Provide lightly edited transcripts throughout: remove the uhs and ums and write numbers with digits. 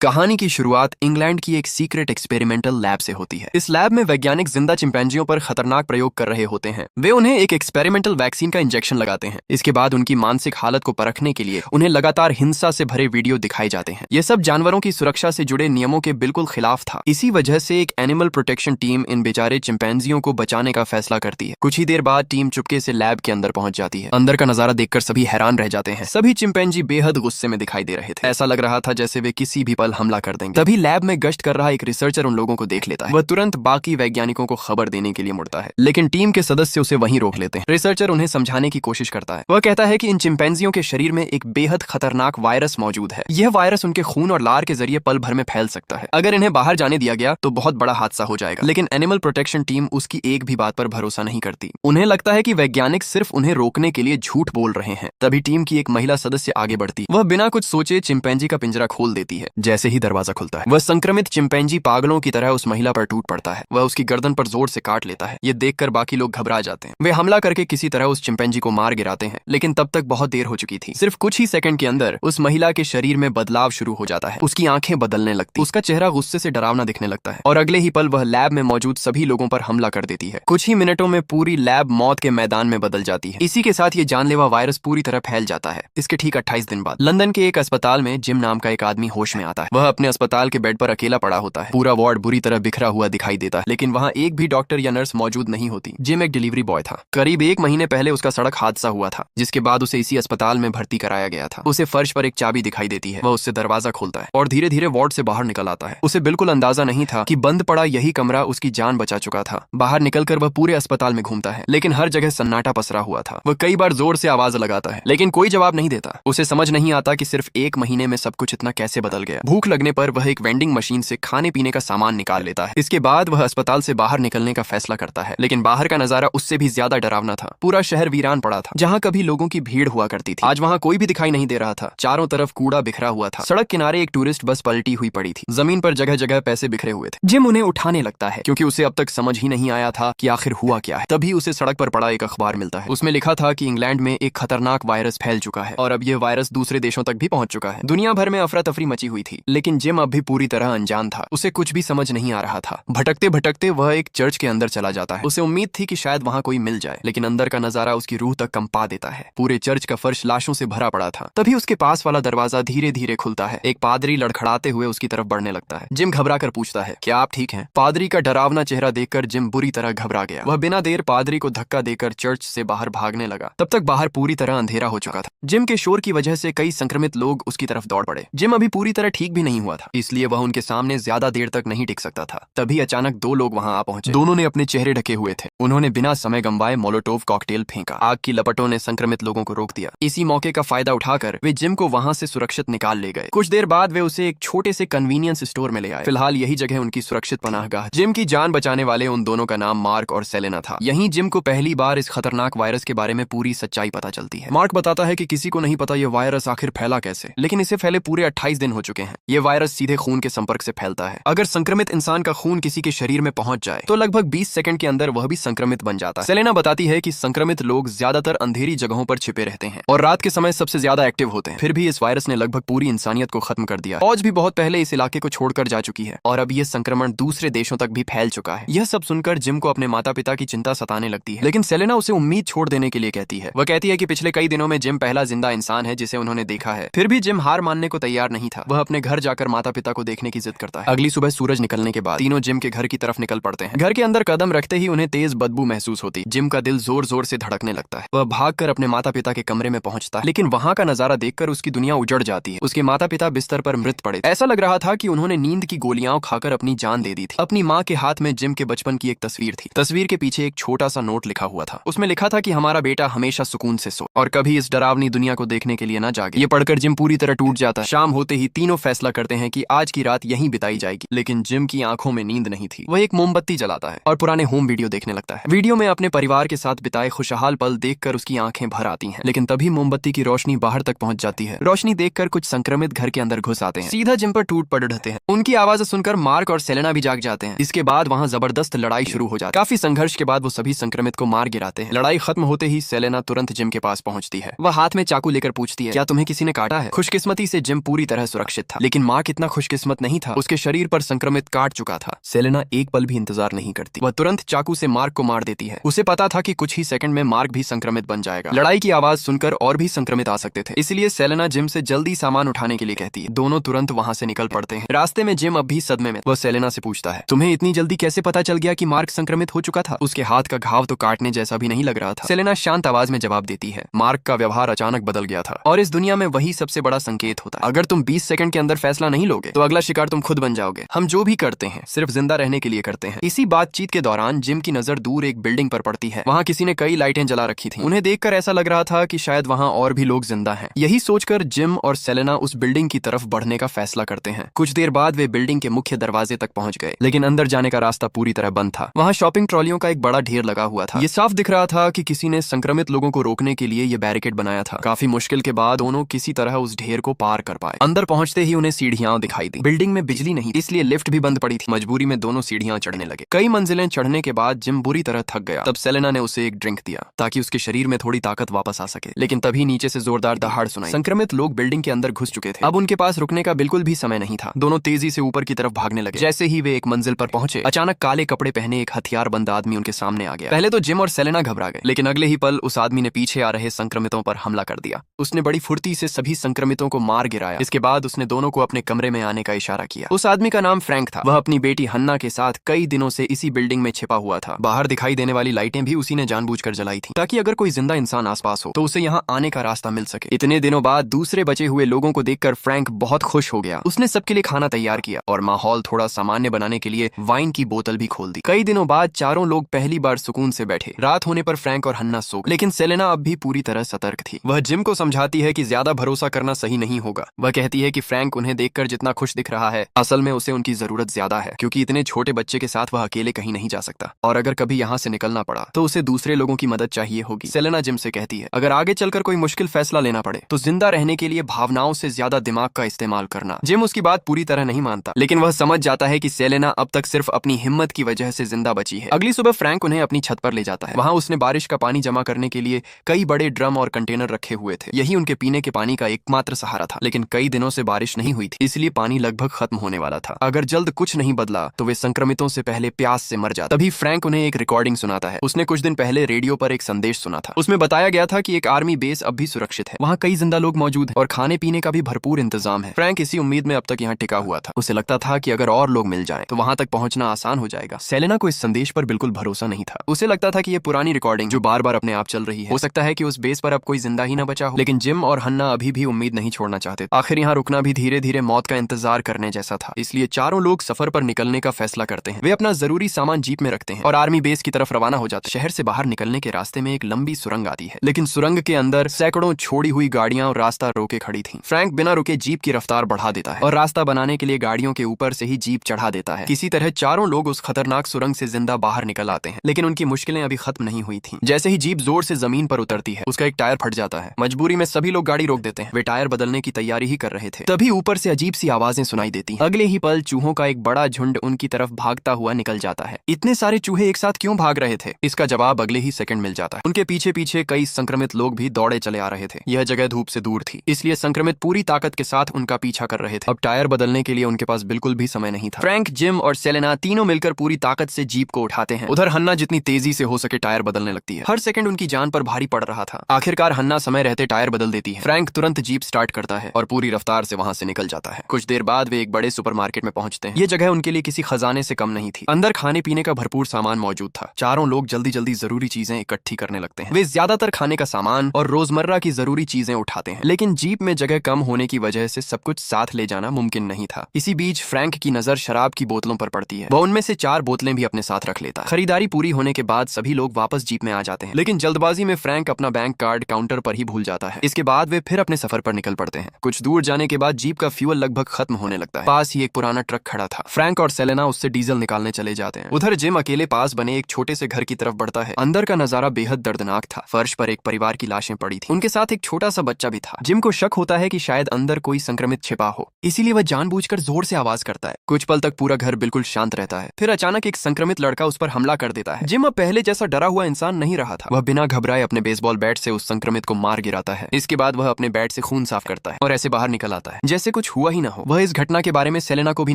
कहानी की शुरुआत इंग्लैंड की एक सीक्रेट एक्सपेरिमेंटल लैब से होती है। इस लैब में वैज्ञानिक जिंदा चिंपैंजियों पर खतरनाक प्रयोग कर रहे होते हैं। वे उन्हें एक एक्सपेरिमेंटल वैक्सीन का इंजेक्शन लगाते हैं। इसके बाद उनकी मानसिक हालत को परखने के लिए उन्हें लगातार हिंसा से भरे वीडियो दिखाए जाते हैं। ये सब जानवरों की सुरक्षा से जुड़े नियमों के बिल्कुल खिलाफ था। इसी वजह से एक एनिमल प्रोटेक्शन टीम इन बेचारे चिंपैंजियों को बचाने का फैसला करती है। कुछ ही देर बाद टीम चुपके से लैब के अंदर पहुंच जाती है। अंदर का नजारा देखकर सभी हैरान रह जाते हैं। सभी चिंपैंजी बेहद गुस्से में दिखाई दे रहे थे। ऐसा लग रहा था जैसे वे किसी भी पल हमला कर देंगे। तभी लैब में गश्त कर रहा एक रिसर्चर उन लोगों को देख लेता है। वह तुरंत बाकी वैज्ञानिकों को खबर देने के लिए मुड़ता है, लेकिन टीम के सदस्य उसे वहीं रोक लेते हैं। रिसर्चर उन्हें समझाने की कोशिश करता है। वह कहता है कि इन चिंपैंजियों के शरीर में एक बेहद खतरनाक वायरस मौजूद है। यह वायरस उनके खून और लार के जरिए पल भर में फैल सकता है। अगर इन्हें बाहर जाने दिया गया तो बहुत बड़ा हादसा हो जाएगा। लेकिन एनिमल प्रोटेक्शन टीम उसकी एक भी बात पर भरोसा नहीं करती। उन्हें लगता है कि वैज्ञानिक सिर्फ उन्हें रोकने के लिए झूठ बोल रहे हैं। तभी टीम की एक महिला सदस्य आगे बढ़ती। वह बिना कुछ सोचे चिंपैंजी का पिंजरा खोल देती है। जैसे ही दरवाजा खुलता है, वह संक्रमित चिंपैंजी पागलों की तरह उस महिला पर टूट पड़ता है। वह उसकी गर्दन पर जोर से काट लेता है। ये देखकर बाकी लोग घबरा जाते हैं। वे हमला करके किसी तरह उस चिंपैंजी को मार गिराते हैं, लेकिन तब तक बहुत देर हो चुकी थी। सिर्फ कुछ ही सेकंड के अंदर उस महिला के शरीर में बदलाव शुरू हो जाता है। उसकी आंखें बदलने लगती, उसका चेहरा गुस्से से डरावना दिखने लगता है और अगले ही पल वह लैब में मौजूद सभी लोगों पर हमला कर देती है। कुछ ही मिनटों में पूरी लैब मौत के मैदान में बदल जाती है। इसी के साथ ये जानलेवा वायरस पूरी तरह फैल जाता है। इसके ठीक 28 दिन बाद लंदन के एक अस्पताल में जिम नाम का एक आदमी होश में आता है। वह अपने अस्पताल के बेड पर अकेला पड़ा होता है। पूरा वार्ड बुरी तरह बिखरा हुआ दिखाई देता है, लेकिन वहाँ एक भी डॉक्टर या नर्स मौजूद नहीं होती। जिम एक डिलीवरी बॉय था। करीब 1 महीने पहले उसका सड़क हादसा हुआ था, जिसके बाद उसे इसी अस्पताल में भर्ती कराया गया था। उसे फर्श पर एक चाबी दिखाई देती है। वह उससे दरवाजा खोलता है और धीरे धीरे वार्ड से बाहर निकल आता है। उसे बिल्कुल अंदाजा नहीं था कि बंद पड़ा यही कमरा उसकी जान बचा चुका था। बाहर निकलकर वह पूरे अस्पताल में घूमता है, लेकिन हर जगह सन्नाटा पसरा हुआ था। वह कई बार जोर से आवाज लगाता है, लेकिन कोई जवाब नहीं देता। उसे समझ नहीं आता कि सिर्फ 1 महीने में सब कुछ इतना कैसे बदल गया। भूख लगने पर वह एक वेंडिंग मशीन से खाने पीने का सामान निकाल लेता है। इसके बाद वह अस्पताल से बाहर निकलने का फैसला करता है, लेकिन बाहर का नजारा उससे भी ज्यादा डरावना था। पूरा शहर वीरान पड़ा था। जहाँ कभी लोगों की भीड़ हुआ करती थी, आज वहाँ कोई भी दिखाई नहीं दे रहा था। चारों तरफ कूड़ा बिखरा हुआ था। सड़क किनारे एक टूरिस्ट बस पलटी हुई पड़ी थी। जमीन पर जगह जगह पैसे बिखरे हुए थे। जिम उन्हें उठाने लगता है, क्योंकि उसे अब तक समझ ही नहीं आया था कि आखिर हुआ क्या है। तभी उसे सड़क पर पड़ा एक अखबार मिलता है। उसमें लिखा था कि इंग्लैंड में एक खतरनाक वायरस फैल चुका है और अब यह वायरस दूसरे देशों तक भी पहुंच चुका है। दुनिया भर में अफरा तफरी मची हुई थी, लेकिन जिम अब भी पूरी तरह अनजान था। उसे कुछ भी समझ नहीं आ रहा था। भटकते भटकते वह एक चर्च के अंदर चला जाता है। उसे उम्मीद थी कि शायद वहाँ कोई मिल जाए, लेकिन अंदर का नजारा उसकी रूह तक कंपा देता है। पूरे चर्च का फर्श लाशों से भरा पड़ा था। तभी उसके पास वाला दरवाजा धीरे धीरे खुलता है। एक पादरी लड़खड़ाते हुए उसकी तरफ बढ़ने लगता है। जिम घबरा कर पूछता है, क्या आप ठीक हैं? पादरी का डरावना चेहरा देखकर जिम बुरी तरह घबरा गया। वह बिना देर पादरी को धक्का देकर चर्च से बाहर भागने लगा। तब तक बाहर पूरी तरह अंधेरा हो चुका था। जिम के शोर की वजह से कई संक्रमित लोग उसकी तरफ दौड़ पड़े। जिम अभी पूरी तरह ठीक भी नहीं हुआ था, इसलिए वह उनके सामने ज्यादा देर तक नहीं टिक सकता था। तभी अचानक 2 लोग वहां आ पहुंचे। दोनों ने अपने चेहरे ढके हुए थे। उन्होंने बिना समय गंवाए मोलोटोव कॉकटेल फेंका। आग की लपटों ने संक्रमित लोगों को रोक दिया। इसी मौके का फायदा उठाकर वे जिम को वहां से सुरक्षित निकाल ले गए। कुछ देर बाद वे उसे एक छोटे से कन्वीनियंस स्टोर में ले आए। फिलहाल यही जगह उनकी सुरक्षित पनाहगाह। जिम की जान बचाने वाले उन दोनों का नाम मार्क और सेलेना था। यहीं जिम को पहली बार इस खतरनाक वायरस के बारे में पूरी सच्चाई पता चलती है। मार्क बताता है कि किसी को नहीं पता यह वायरस आखिर फैला कैसे, लेकिन इसे फैले पूरे 28 दिन हो चुके हैं। यह वायरस सीधे खून के संपर्क से फैलता है। अगर संक्रमित इंसान का खून किसी के शरीर में पहुंच जाए तो लगभग 20 सेकंड के अंदर वह भी संक्रमित बन जाता है। सेलेना बताती है कि संक्रमित लोग ज्यादातर अंधेरी जगहों पर छिपे रहते हैं और रात के समय सबसे ज्यादा एक्टिव होते हैं। फिर भी इस वायरस ने लगभग पूरी इंसानियत को खत्म कर दिया। फौज भी बहुत पहले इस इलाके को छोड़कर जा चुकी है और अब यह संक्रमण दूसरे देशों तक भी फैल चुका है। यह सब सुनकर जिम को अपने माता पिता की चिंता सताने लगती है, लेकिन सेलेना उसे उम्मीद छोड़ देने के लिए कहती है। वह कहती है कि पिछले कई दिनों में जिम पहला जिंदा इंसान है जिसे उन्होंने देखा है। फिर भी जिम हार मानने को तैयार नहीं था। वह अपने घर जाकर माता पिता को देखने की जिद करता है। अगली सुबह सूरज निकलने के बाद तीनों जिम के घर की तरफ निकल पड़ते हैं। घर के अंदर कदम रखते ही उन्हें तेज बदबू महसूस होती। जिम का दिल जोर जोर से धड़कने लगता है। वह भागकर अपने माता पिता के कमरे में पहुंचता है, लेकिन वहां का नजारा देखकर उसकी दुनिया उजड़ जाती है। उसके माता पिता बिस्तर पर मृत पड़े। ऐसा लग रहा था कि उन्होंने नींद की गोलियां खाकर अपनी जान दे दी थी। अपनी माँ के हाथ में जिम के बचपन की एक तस्वीर थी। तस्वीर के पीछे एक छोटा सा नोट लिखा हुआ था। उसमें लिखा था कि हमारा बेटा हमेशा सुकून से सो और कभी इस डरावनी दुनिया को देखने के लिए न जागे। ये पढ़कर जिम पूरी तरह टूट जाता है। शाम होते ही तीनों फैसला करते हैं कि आज की रात यहीं बिताई जाएगी, लेकिन जिम की आंखों में नींद नहीं थी। वह एक मोमबत्ती जलाता है और पुराने होम वीडियो देखने लगता है। वीडियो में अपने परिवार के साथ बिताए खुशहाल पल देखकर उसकी आंखें भर आती हैं। लेकिन तभी मोमबत्ती की रोशनी बाहर तक पहुंच जाती है। रोशनी देखकर कुछ संक्रमित घर के अंदर घुस आते हैं। सीधा जिम पर टूट पड़ते हैं। उनकी आवाज सुनकर मार्क और सेलेना भी जाग जाते हैं। इसके बाद वहाँ जबरदस्त लड़ाई शुरू हो जाती है। काफी संघर्ष के बाद वो सभी संक्रमित को मार गिराते हैं। लड़ाई खत्म होते ही सेलेना तुरंत जिम के पास पहुंचती है। वह हाथ में चाकू लेकर पूछती है, क्या तुम्हें किसी ने काटा है? खुशकिस्मती से जिम पूरी तरह सुरक्षित था, लेकिन लेकिन मार्क इतना खुशकिस्मत नहीं था, उसके शरीर पर संक्रमित काट चुका था। सेलेना एक पल भी इंतजार नहीं करती, वह तुरंत चाकू से मार्क को मार देती है। उसे पता था कि कुछ ही सेकंड में मार्क भी संक्रमित बन जाएगा। लड़ाई की आवाज सुनकर और भी संक्रमित आ सकते थे, इसलिए सेलेना जिम से जल्दी सामान उठाने के लिए कहती है। दोनों तुरंत वहां से निकल पड़ते हैं। रास्ते में जिम अब भी सदमे में। वह सेलेना से पूछता है, तुम्हें इतनी जल्दी कैसे पता चल गया कि मार्क संक्रमित हो चुका था? उसके हाथ का घाव तो काटने जैसा भी नहीं लग रहा था। सेलेना शांत आवाज में जवाब देती है, मार्क का व्यवहार अचानक बदल गया था और इस दुनिया में वही सबसे बड़ा संकेत होता है। अगर तुम 20 सेकंड के अंदर फैसला नहीं लोगे तो अगला शिकार तुम खुद बन जाओगे। हम जो भी करते हैं सिर्फ जिंदा रहने के लिए करते हैं। इसी बातचीत के दौरान जिम की नजर दूर एक बिल्डिंग पर पड़ती है। वहाँ किसी ने कई लाइटें जला रखी थी। उन्हें देखकर ऐसा लग रहा था कि शायद वहाँ और भी लोग जिंदा हैं। यही सोचकर जिम और सेलेना उस बिल्डिंग की तरफ बढ़ने का फैसला करते हैं। कुछ देर बाद वे बिल्डिंग के मुख्य दरवाजे तक पहुंच गए, लेकिन अंदर जाने का रास्ता पूरी तरह बंद था। वहाँ शॉपिंग ट्रॉलियों का एक बड़ा ढेर लगा हुआ था। ये साफ दिख रहा था कि किसी ने संक्रमित लोगों को रोकने के लिए ये बैरिकेड बनाया था। काफी मुश्किल के बाद दोनों किसी तरह उस ढेर को पार कर पाए। अंदर पहुंचते ही उन्हें सीढ़ियां दिखाई दी। बिल्डिंग में बिजली नहीं, इसलिए लिफ्ट भी बंद पड़ी थी। मजबूरी में दोनों सीढ़ियां चढ़ने लगे। कई मंजिलें चढ़ने के बाद जिम बुरी तरह थक गया। तब सेलेना ने उसे एक ड्रिंक दिया ताकि उसके शरीर में थोड़ी ताकत वापस आ सके, लेकिन तभी नीचे से जोरदार दहाड़ सुनाई। संक्रमित लोग बिल्डिंग के अंदर घुस चुके थे। अब उनके पास रुकने का बिल्कुल भी समय नहीं था। दोनों तेजी से ऊपर की तरफ भागने लगे। जैसे ही वे एक मंजिल पर पहुंचे, अचानक काले कपड़े पहने एक हथियारबंद आदमी उनके सामने आ गया। पहले तो जिम और सेलेना घबरा गए, लेकिन अगले ही पल उस आदमी ने पीछे आ रहे संक्रमितों पर हमला कर दिया। उसने बड़ी फुर्ती से सभी संक्रमितों को मार गिराया। इसके बाद उसने दोनों को अपने कमरे में आने का इशारा किया। उस आदमी का नाम फ्रैंक था। वह अपनी बेटी हन्ना के साथ कई दिनों से इसी बिल्डिंग में छिपा हुआ था। बाहर दिखाई देने वाली लाइटें भी उसी ने जानबूझकर जलाई थी, ताकि अगर कोई जिंदा इंसान आसपास हो तो उसे यहाँ आने का रास्ता मिल सके। इतने दिनों बाद दूसरे बचे हुए लोगों को देखकर फ्रैंक बहुत खुश हो गया। उसने सबके लिए खाना तैयार किया और माहौल थोड़ा सामान्य बनाने के लिए वाइन की बोतल भी खोल दी। कई दिनों बाद चारों लोग पहली बार सुकून से बैठे। रात होने पर फ्रैंक और हन्ना सो गए, लेकिन सेलेना अब भी पूरी तरह सतर्क थी। वह जिम को समझाती है कि ज्यादा भरोसा करना सही नहीं होगा। वह कहती है कि फ्रैंक उन्हें देखकर जितना खुश दिख रहा है, असल में उसे उनकी जरूरत ज्यादा है, क्योंकि इतने छोटे बच्चे के साथ वह अकेले कहीं नहीं जा सकता और अगर कभी यहाँ से निकलना पड़ा तो उसे दूसरे लोगों की मदद चाहिए होगी। सेलेना जिम से कहती है, अगर आगे चलकर कोई मुश्किल फैसला लेना पड़े तो जिंदा रहने के लिए भावनाओं से ज्यादा दिमाग का इस्तेमाल करना। जिम उसकी बात पूरी तरह नहीं मानता, लेकिन वह समझ जाता है कि सेलेना अब तक सिर्फ अपनी हिम्मत की वजह से जिंदा बची है। अगली सुबह फ्रैंक उन्हें अपनी छत पर ले जाता है। वहाँ उसने बारिश का पानी जमा करने के लिए कई बड़े ड्रम और कंटेनर रखे हुए थे। यही उनके पीने के पानी का एकमात्र सहारा था, लेकिन कई दिनों से बारिश नहीं हुई थी, इसलिए पानी लगभग खत्म होने वाला था। अगर जल्द कुछ नहीं बदला तो वे संक्रमितों से पहले प्यास से मर जाते। तभी फ्रैंक उन्हें एक रिकॉर्डिंग सुनाता है। उसने कुछ दिन पहले रेडियो पर एक संदेश सुना था। उसमें बताया गया था कि एक आर्मी बेस अब भी सुरक्षित है, वहाँ कई जिंदा लोग मौजूद हैं और खाने पीने का भी भरपूर इंतजाम है। फ्रैंक इसी उम्मीद में अब तक यहाँ टिका हुआ था। उसे लगता था कि अगर और लोग मिल जाएं तो वहाँ तक पहुँचना आसान हो जाएगा। सेलेना को इस संदेश पर बिल्कुल भरोसा नहीं था। उसे लगता था कि ये पुरानी रिकॉर्डिंग जो बार बार अपने आप चल रही है, हो सकता है कि उस बेस पर अब कोई जिंदा ही न बचा हो। लेकिन जिम और हन्ना अभी भी उम्मीद नहीं छोड़ना चाहते। आखिर यहाँ रुकना भी धीरे धीरे मौत का इंतजार करने जैसा था, इसलिए चारों लोग सफर पर निकलने का फैसला करते हैं। वे अपना जरूरी सामान जीप में रखते हैं और आर्मी बेस की तरफ रवाना हो जाते हैं। शहर से बाहर निकलने के रास्ते में एक लंबी सुरंग आती है, लेकिन सुरंग के अंदर सैकड़ों छोड़ी हुई गाड़ियां और रास्ता रोके खड़ी थी। फ्रैंक बिना रुके जीप की रफ्तार बढ़ा देता है और रास्ता बनाने के लिए गाड़ियों के ऊपर से ही जीप चढ़ा देता है। किसी तरह चारों लोग उस खतरनाक सुरंग से जिंदा बाहर निकल आते हैं, लेकिन उनकी मुश्किलें अभी खत्म नहीं हुई थी। जैसे ही जीप जोर से जमीन पर उतरती है, उसका एक टायर फट जाता है। मजबूरी में सभी लोग गाड़ी रोक देते हैं। वे टायर बदलने की तैयारी ही कर रहे थे, तभी ऊपर से अजीब सी आवाजें सुनाई देती। अगले ही पल चूहों का एक बड़ा झुंड उनकी तरफ भागता हुआ निकल जाता है। इतने सारे चूहे एक साथ क्यों भाग रहे थे, इसका जवाब अगले ही सेकंड मिल जाता है। उनके पीछे पीछे कई संक्रमित लोग भी दौड़े चले आ रहे थे। यह जगह धूप से दूर थी, इसलिए संक्रमित पूरी ताकत के साथ उनका पीछा कर रहे थे। अब टायर बदलने के लिए उनके पास बिल्कुल भी समय नहीं था। फ्रैंक, जिम और सेलेना तीनों मिलकर पूरी ताकत से जीप को उठाते हैं। उधर हन्ना जितनी तेजी से हो सके टायर बदलने लगती है। हर सेकंड उनकी जान पर भारी पड़ रहा था। आखिरकार हन्ना समय रहते टायर बदल देती है। फ्रैंक तुरंत जीप स्टार्ट करता है और पूरी रफ्तार से वहां से निकल जाता है। कुछ देर बाद वे एक बड़े सुपरमार्केट में पहुंचते हैं। ये जगह उनके लिए किसी खजाने से कम नहीं थी। अंदर खाने पीने का भरपूर सामान मौजूद था। चारों लोग जल्दी जल्दी जरूरी चीजें इकट्ठी करने लगते हैं। वे ज्यादातर खाने का सामान और रोजमर्रा की जरूरी चीजें उठाते हैं, लेकिन जीप में जगह कम होने की वजह से सब कुछ साथ ले जाना मुमकिन नहीं था। इसी बीच फ्रैंक की नजर शराब की बोतलों पर पड़ती है। वह उनमें से 4 बोतलें भी अपने साथ रख लेता है। खरीदारी पूरी होने के बाद सभी लोग वापस जीप में आ जाते हैं, लेकिन जल्दबाजी में फ्रैंक अपना बैंक कार्ड काउंटर पर ही भूल जाता है। इसके बाद वे फिर अपने सफर पर निकल पड़ते हैं। कुछ दूर जाने के बाद जीप का फ्यूल लगभग खत्म होने लगता है। पास ही एक पुराना ट्रक खड़ा था। फ्रैंक और सेलेना उससे डीजल निकालने चले जाते हैं। उधर जिम अकेले पास बने एक छोटे से घर की तरफ बढ़ता है। अंदर का नजारा बेहद दर्दनाक था। फर्श पर एक परिवार की लाशें पड़ी थी। उनके साथ एक छोटा सा बच्चा भी था। जिम को शक होता है कि शायद अंदर कोई संक्रमित छिपा हो, इसीलिए वह जानबूझकर जोर से आवाज करता है। कुछ पल तक पूरा घर बिल्कुल शांत रहता है। फिर अचानक एक संक्रमित लड़का उस पर हमला कर देता है। जिम अब पहले जैसा डरा हुआ इंसान नहीं रहा था। वह बिना घबराए अपने बेसबॉल बैट से उस संक्रमित को मार गिराता है। इसके बाद वह अपने बैट से खून साफ करता है और ऐसे बाहर निकल आता है जैसे कुछ हुआ ही ना हो। वह इस घटना के बारे में सेलेना को भी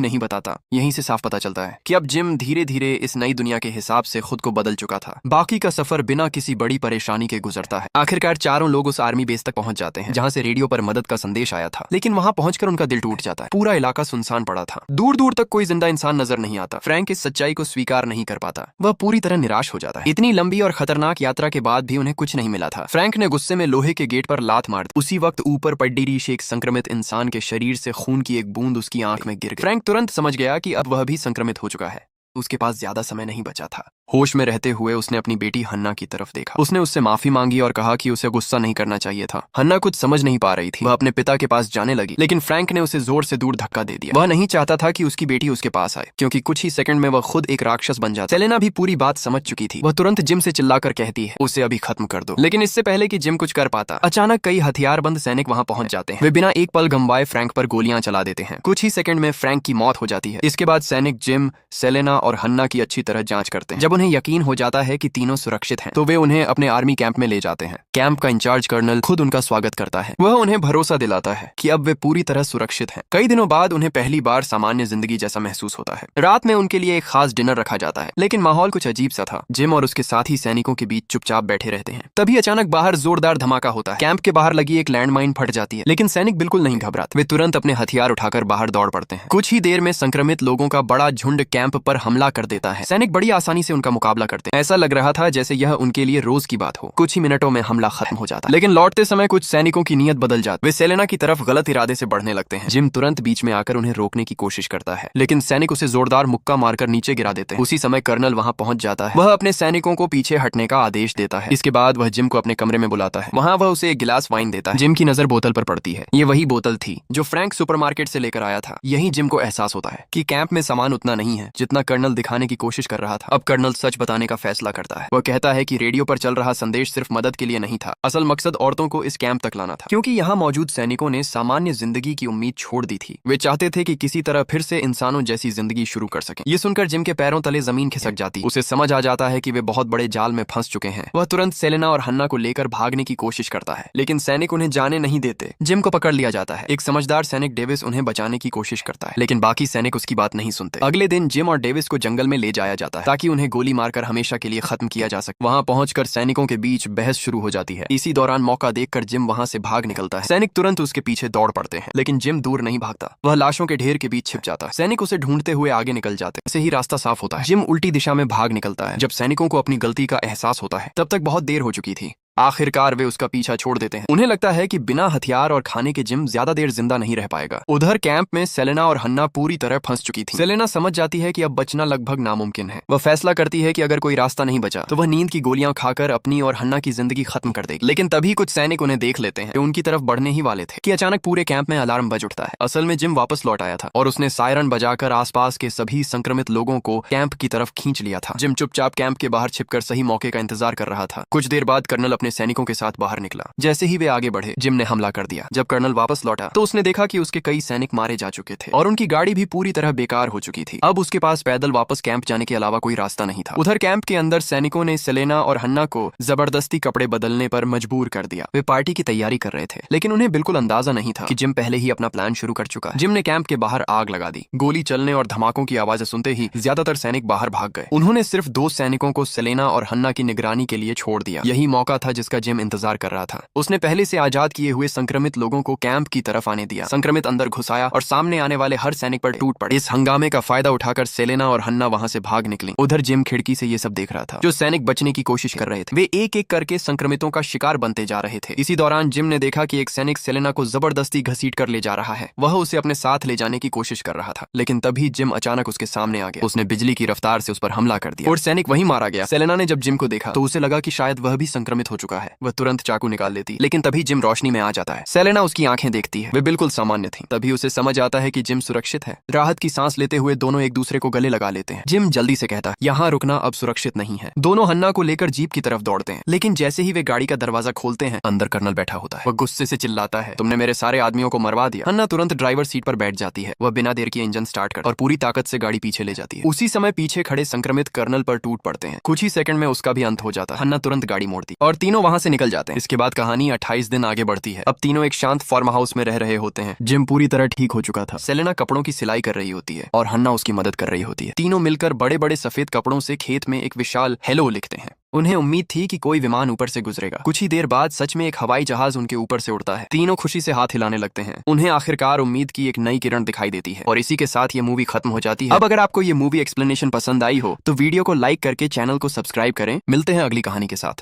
नहीं बताता। यहीं से साफ पता चलता है कि अब जिम धीरे धीरे इस नई दुनिया के हिसाब से खुद को बदल चुका था। बाकी का सफर बिना किसी बड़ी परेशानी के गुजरता है। आखिरकार चारों लोग उस आर्मी बेस तक पहुंच जाते हैं जहां से रेडियो पर मदद का संदेश आया था, लेकिन वहां पहुंचकर उनका दिल टूट जाता है। पूरा इलाका सुनसान पड़ा था, दूर दूर तक कोई जिंदा इंसान नजर नहीं आता। फ्रैंक इस सच्चाई को स्वीकार नहीं कर पाता, वह पूरी तरह निराश हो जाता है। इतनी लंबी और खतरनाक यात्रा के बाद भी उन्हें कुछ नहीं मिला था। फ्रैंक ने गुस्से में लोहे के गेट पर लात मार दी। उसी वक्त ऊपर पड्डीरी से एक संक्रमित इंसान के शरीर से खून की एक बूंद उसकी आंख में गिर गई। फ्रैंक तुरंत समझ गया कि अब वह भी संक्रमित हो चुका है। उसके पास ज्यादा समय नहीं बचा था। होश में रहते हुए उसने अपनी बेटी हन्ना की तरफ देखा। उसने उससे माफी मांगी और कहा कि उसे गुस्सा नहीं करना चाहिए था। हन्ना कुछ समझ नहीं पा रही थी। वह अपने पिता के पास जाने लगी, लेकिन फ्रैंक ने उसे जोर से दूर धक्का दे दिया। वह नहीं चाहता था कि उसकी बेटी उसके पास आए, क्योंकि कुछ ही सेकंड में वह खुद एक राक्षस बन जाता। सेलेना भी पूरी बात समझ चुकी थी। वह तुरंत जिम से चिल्लाकर कहती है, उसे अभी खत्म कर दो। लेकिन इससे पहले कि जिम कुछ कर पाता, अचानक कई हथियारबंद सैनिक वहां पहुंच जाते हैं। वे बिना एक पल गंवाए फ्रैंक पर गोलियां चला देते हैं। कुछ ही सेकंड में फ्रैंक की मौत हो जाती है। इसके बाद सैनिक जिम, सेलेना और हन्ना की अच्छी तरह जांच करते हैं। जब उन्हें यकीन हो जाता है कि तीनों सुरक्षित हैं, तो वे उन्हें अपने आर्मी कैंप में ले जाते हैं। कैंप का इंचार्ज कर्नल खुद उनका स्वागत करता है। वह उन्हें भरोसा दिलाता है कि अब वे पूरी तरह सुरक्षित हैं। कई दिनों बाद उन्हें पहली बार सामान्य जिंदगी जैसा महसूस होता है। रात में उनके लिए एक खास डिनर रखा जाता है, लेकिन माहौल कुछ अजीब सा था। जिम और उसके साथी सैनिकों के बीच चुपचाप बैठे रहते हैं। तभी अचानक बाहर जोरदार धमाका होता है। कैंप के बाहर लगी एक लैंडमाइन फट जाती है, लेकिन सैनिक बिल्कुल नहीं घबराते। वे तुरंत अपने हथियार उठाकर बाहर दौड़ पड़ते हैं। कुछ ही देर में संक्रमित लोगों का बड़ा झुंड कैंप पर हमला कर देता है। सैनिक बड़ी आसानी से उनका मुकाबला करते हैं। ऐसा लग रहा था जैसे यह उनके लिए रोज की बात हो। कुछ ही मिनटों में हमला खत्म हो जाता है, लेकिन लौटते समय कुछ सैनिकों की नीयत बदल जाती है। वे सेलेना की तरफ गलत इरादे से बढ़ने लगते हैं। जिम तुरंत बीच में आकर उन्हें रोकने की कोशिश करता है, लेकिन सैनिक उसे जोरदार मुक्का मारकर नीचे गिरा देते हैं। उसी समय कर्नल वहां पहुंच जाता है। वह अपने सैनिकों को पीछे हटने का आदेश देता है। इसके बाद वह जिम को अपने कमरे में बुलाता है। वहां वह उसे एक गिलास वाइन देता है। जिम की नजर बोतल पर पड़ती है। ये वही बोतल थी जो फ्रैंक सुपरमार्केट से लेकर आया था। यही जिम को एहसास होता है कि कैंप में सामान उतना नहीं है जितना कर्नल दिखाने की कोशिश कर रहा था। अब कर्नल सच बताने का फैसला करता है। वह कहता है कि रेडियो पर चल रहा संदेश सिर्फ मदद के लिए नहीं था। असल मकसद औरतों को इस कैंप तक लाना था, क्योंकि यहाँ मौजूद सैनिकों ने सामान्य जिंदगी की उम्मीद छोड़ दी थी। वे चाहते थे कि किसी तरह फिर से इंसानों जैसी जिंदगी शुरू कर सकें। ये सुनकर जिम के पैरों तले जमीन खिसक जाती। उसे समझ आ जाता है कि वे बहुत बड़े जाल में फंस चुके हैं। वह तुरंत सेलेना और हन्ना को लेकर भागने की कोशिश करता है, लेकिन सैनिक उन्हें जाने नहीं देते। जिम को पकड़ लिया जाता है। एक समझदार सैनिक डेविस उन्हें बचाने की कोशिश करता है, लेकिन बाकी सैनिक उसकी बात नहीं सुनते। अगले दिन जिम और डेविस को जंगल में ले जाया जाता है ताकि उन्हें गोली मारकर हमेशा के लिए खत्म किया जा सके। वहां पहुंचकर सैनिकों के बीच बहस शुरू हो जाती है। इसी दौरान मौका देखकर जिम वहां से भाग निकलता है। सैनिक तुरंत उसके पीछे दौड़ पड़ते हैं, लेकिन जिम दूर नहीं भागता। वह लाशों के ढेर के बीच छिप जाता है। सैनिक उसे ढूंढते हुए आगे निकल जाते हैं। ऐसे ही रास्ता साफ होता है। जिम उल्टी दिशा में भाग निकलता है। जब सैनिकों को अपनी गलती का एहसास होता है, तब तक बहुत देर हो चुकी थी। आखिरकार वे उसका पीछा छोड़ देते हैं। उन्हें लगता है कि बिना हथियार और खाने के जिम ज्यादा देर जिंदा नहीं रह पाएगा। उधर कैंप में सेलेना और हन्ना पूरी तरह फंस चुकी थी। सेलेना समझ जाती है कि अब बचना लगभग नामुमकिन है। वह फैसला करती है कि अगर कोई रास्ता नहीं बचा तो वह नींद की गोलियां खाकर अपनी और हन्ना की जिंदगी खत्म कर देगी। लेकिन तभी कुछ सैनिक उन्हें देख लेते हैं। वे उनकी तरफ बढ़ने ही वाले थे कि अचानक पूरे कैंप में अलार्म बज उठता है। असल में जिम वापस लौट आया था और उसने सायरन बजाकर आसपास के सभी संक्रमित लोगों को कैंप की तरफ खींच लिया था। जिम चुपचाप कैंप के बाहर छिपकर सही मौके का इंतजार कर रहा था। कुछ देर बाद कर्नल अपने सैनिकों के साथ बाहर निकला। जैसे ही वे आगे बढ़े, जिम ने हमला कर दिया। जब कर्नल वापस लौटा तो उसने देखा कि उसके कई सैनिक मारे जा चुके थे और उनकी गाड़ी भी पूरी तरह बेकार हो चुकी थी। अब उसके पास पैदल वापस कैंप जाने के अलावा कोई रास्ता नहीं था। उधर कैंप के अंदर सैनिकों ने सेलेना और हन्ना को जबरदस्ती कपड़े बदलने पर मजबूर कर दिया। वे पार्टी की तैयारी कर रहे थे, लेकिन उन्हें बिल्कुल अंदाजा नहीं था कि जिम पहले ही अपना प्लान शुरू कर चुका है। जिम ने कैंप के बाहर आग लगा दी। गोली चलने और धमाकों की आवाजें सुनते ही ज्यादातर सैनिक बाहर भाग गए। उन्होंने सिर्फ 2 सैनिकों को सेलेना और हन्ना की निगरानी के लिए छोड़ दिया। यही मौका था जिसका जिम इंतजार कर रहा था। उसने पहले से आजाद किए हुए संक्रमित लोगों को कैंप की तरफ आने दिया। संक्रमित अंदर घुस आया और सामने आने वाले हर सैनिक पर टूट पड़े। इस हंगामे का फायदा उठाकर सेलेना और हन्ना वहां से भाग निकली। उधर जिम खिड़की से ये सब देख रहा था। जो सैनिक बचने की कोशिश कर रहे थे, वे एक एक करके संक्रमितों का शिकार बनते जा रहे थे। इसी दौरान जिम ने देखा कि एक सैनिक सेलेना को जबरदस्ती घसीट कर ले जा रहा है। वह उसे अपने साथ ले जाने की कोशिश कर रहा था, लेकिन तभी जिम अचानक उसके सामने आ गया। उसने बिजली की रफ्तार से उस पर हमला कर दिया और सैनिक वहीं मारा गया। सेलेना ने जब जिम को देखा तो उसे लगा कि शायद वह भी संक्रमित हो चुका है। वह तुरंत चाकू निकाल लेती, लेकिन तभी जिम रोशनी में आ जाता है। सेलेना उसकी आंखें देखती है, वे बिल्कुल सामान्य थीं। तभी उसे समझ आता है कि जिम सुरक्षित है। राहत की सांस लेते हुए दोनों एक दूसरे को गले लगा लेते हैं। जिम जल्दी से कहता है, यहाँ रुकना अब सुरक्षित नहीं है। दोनों हन्ना को लेकर जीप की तरफ दौड़ते हैं, लेकिन जैसे ही वे गाड़ी का दरवाजा खोलते हैं, अंदर कर्नल बैठा होता है। वह गुस्से से चिल्लाता है, तुमने मेरे सारे आदमियों को मरवा दिया। हन्ना तुरंत ड्राइवर सीट पर बैठ जाती है। वह बिना देर किए इंजन स्टार्ट कर और पूरी ताकत से गाड़ी पीछे ले जाती है। उसी समय पीछे खड़े संक्रमित कर्नल पर टूट पड़ते हैं। कुछ ही सेकंड में उसका भी अंत हो जाता है। हन्ना तुरंत गाड़ी मोड़ती और तीनों तीनों वहां से निकल जाते हैं। इसके बाद कहानी 28 दिन आगे बढ़ती है। अब तीनों एक शांत फार्म हाउस में रह रहे होते हैं। जिम पूरी तरह ठीक हो चुका था। सेलेना कपड़ों की सिलाई कर रही होती है और हन्ना उसकी मदद कर रही होती है। तीनों मिलकर बड़े बड़े सफेद कपड़ों से खेत में एक विशाल हेलो लिखते हैं। उन्हें उम्मीद थी कि कोई विमान ऊपर से गुजरेगा। कुछ ही देर बाद सच में एक हवाई जहाज उनके ऊपर से उड़ता है। तीनों खुशी से हाथ हिलाने लगते हैं। उन्हें आखिरकार उम्मीद की एक नई किरण दिखाई देती है और इसी के साथ ये मूवी खत्म हो जाती है। अब अगर आपको ये मूवी एक्सप्लेनेशन पसंद आई हो तो वीडियो को लाइक करके चैनल को सब्सक्राइब करें। मिलते हैं अगली कहानी के साथ।